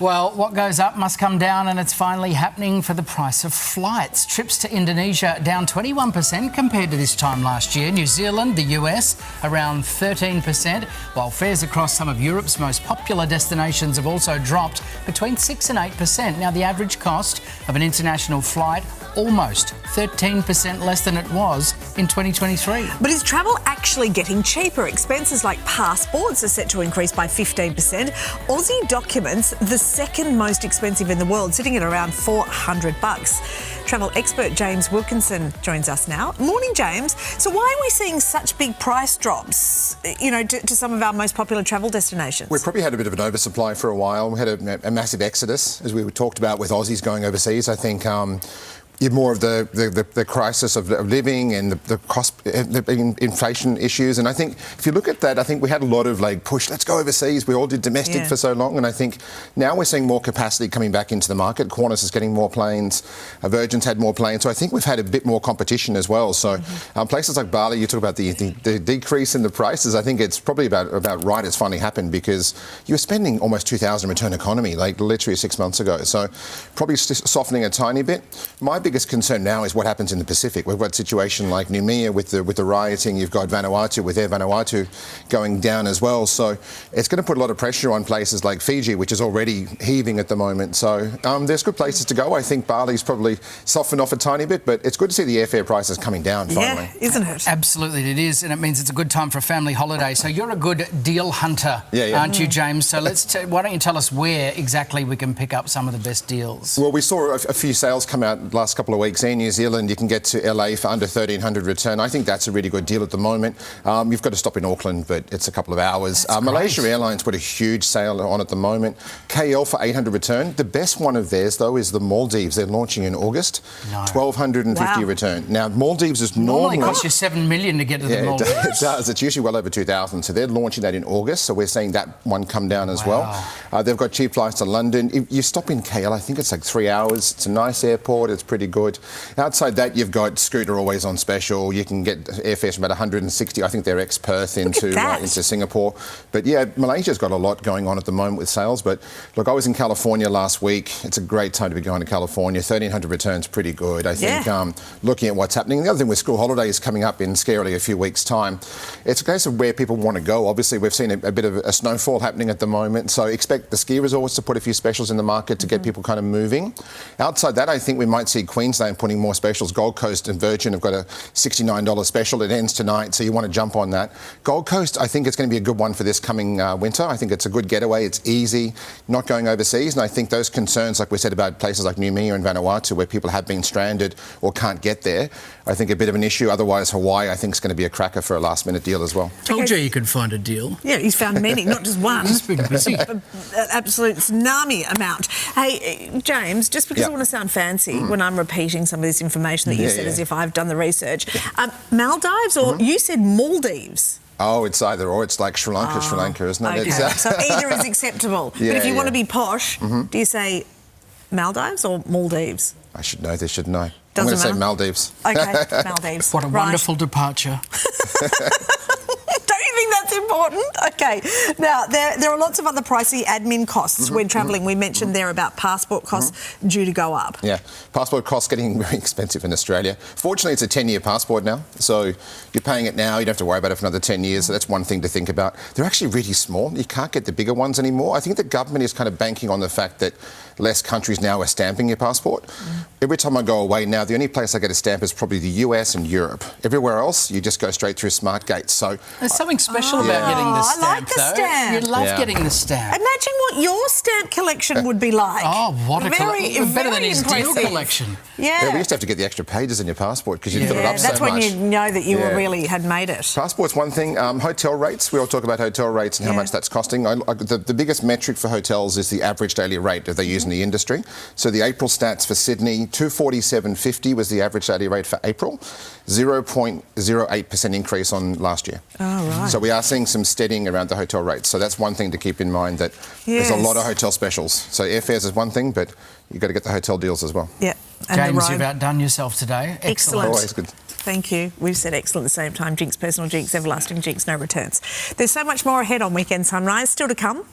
Well, what goes up must come down, and it's finally happening for the price of flights. Trips to Indonesia down 21% compared to this time last year. New Zealand, the US, around 13%, while fares across some of Europe's most popular destinations have also dropped between 6 and 8%. Now, the average cost of an international flight almost 13% less than it was in 2023. But is travel actually getting cheaper? Expenses like passports are set to increase by 15%. Aussie documents, the second most expensive in the world, sitting at around $400. Travel expert James Wilkinson joins us now. Morning, James. So why are we seeing such big price drops, to some of our most popular travel destinations? We probably had a bit of an oversupply for a while. We had a massive exodus, as we talked about, with Aussies going overseas. I think you have more of the crisis of living and the cost, the inflation issues. And I think if you look at that, I think we had a lot of push, let's go overseas. We all did domestic for so long. And I think now we're seeing more capacity coming back into the market. Qantas is getting more planes. Virgin's had more planes. So I think we've had a bit more competition as well. So places like Bali, you talk about the decrease in the prices. I think it's probably about right it's finally happened, because you were spending almost $2,000 return economy, literally 6 months ago. So probably softening a tiny bit. My biggest concern now is what happens in the Pacific. We've got a situation like Noumea with the rioting. You've got Vanuatu with Air Vanuatu going down as well. So it's going to put a lot of pressure on places like Fiji, which is already heaving at the moment. So there's good places to go. I think Bali's probably softened off a tiny bit, but it's good to see the airfare prices coming down finally. Yeah, isn't it? Absolutely, it is, and it means it's a good time for a family holiday. So you're a good deal hunter, aren't you, James? So why don't you tell us where exactly we can pick up some of the best deals? Well, we saw a few sales come out last couple of weeks. In New Zealand, you can get to LA for under $1,300 return. I think that's a really good deal at the moment. You've got to stop in Auckland, but it's a couple of hours. Malaysia Airlines put a huge sale on at the moment. KL for $800 return. The best one of theirs, though, is the Maldives. They're launching in August. $1,250 return. Now, Maldives is normally costs you $7 million to get to the Maldives. It does. It's usually well over $2,000. So they're launching that in August. So we're seeing that one come down as well. They've got cheap flights to London. If you stop in KL, I think it's 3 hours. It's a nice airport. It's pretty good. Outside that, you've got Scooter always on special. You can get airfares from about $160. I think they're ex-Perth into Singapore. But yeah, Malaysia's got a lot going on at the moment with sales. But look, I was in California last week. It's a great time to be going to California. $1,300 returns pretty good. I think looking at what's happening. The other thing with school holidays coming up in scarily a few weeks' time, it's a case of where people want to go. Obviously, we've seen a bit of a snowfall happening at the moment. So expect the ski resorts to put a few specials in the market to get people kind of moving. Outside that, I think we might see Queensland putting more specials. Gold Coast and Virgin have got a $69 special. It ends tonight, so you want to jump on that. Gold Coast, I think it's going to be a good one for this coming winter. I think it's a good getaway. It's easy, not going overseas. And I think those concerns, like we said, about places like Noumea and Vanuatu, where people have been stranded or can't get there, I think a bit of an issue. Otherwise, Hawaii, I think, is going to be a cracker for a last-minute deal as well. Told you could find a deal. Yeah, he's found many, not just one. Just been busy. An absolute tsunami amount. Hey, James, just because I want to sound fancy when I'm repeating some of this information that you said as if I've done the research. Maldives, or you said Maldives? Oh, it's either or. It's like Sri Lanka, isn't it? Okay. So either is acceptable. But if you want to be posh, do you say Maldives or Maldives? I should know this, shouldn't I? I'm going to say Maldives. Okay, Maldives. What a wonderful departure. Don't you think that's important? Okay. Now, there are lots of other pricey admin costs when travelling. We mentioned there about passport costs due to go up. Yeah, passport costs getting very expensive in Australia. Fortunately, it's a 10-year passport now. So you're paying it now. You don't have to worry about it for another 10 years. So that's one thing to think about. They're actually really small. You can't get the bigger ones anymore. I think the government is kind of banking on the fact that less countries now are stamping your passport. Every time I go away now, the only place I get a stamp is probably the US and Europe. Everywhere else, you just go straight through smart gates. So there's something special about getting the stamp, I like the stamp. You love getting the stamp. Imagine what your stamp collection would be like. Oh, what a collection. Better than his deal collection. Yeah, we used to have to get the extra pages in your passport because you fill it up so much. That's when you know that you really had made it. Passport's one thing. Hotel rates, we all talk about hotel rates and how much that's costing. The biggest metric for hotels is the average daily rate that they use in the industry. So the April stats for Sydney, $247.50 was the average daily rate for April, 0.08% increase on last year. Oh, right. So we are seeing some steadying around the hotel rates. So that's one thing to keep in mind, that there's a lot of hotel specials. So airfares is one thing, but you've got to get the hotel deals as well. Yeah. And James, you've outdone yourself today. Excellent. Always good. Thank you. We've said excellent at the same time. Jinx, personal jinx, everlasting jinx, no returns. There's so much more ahead on Weekend Sunrise. Still to come.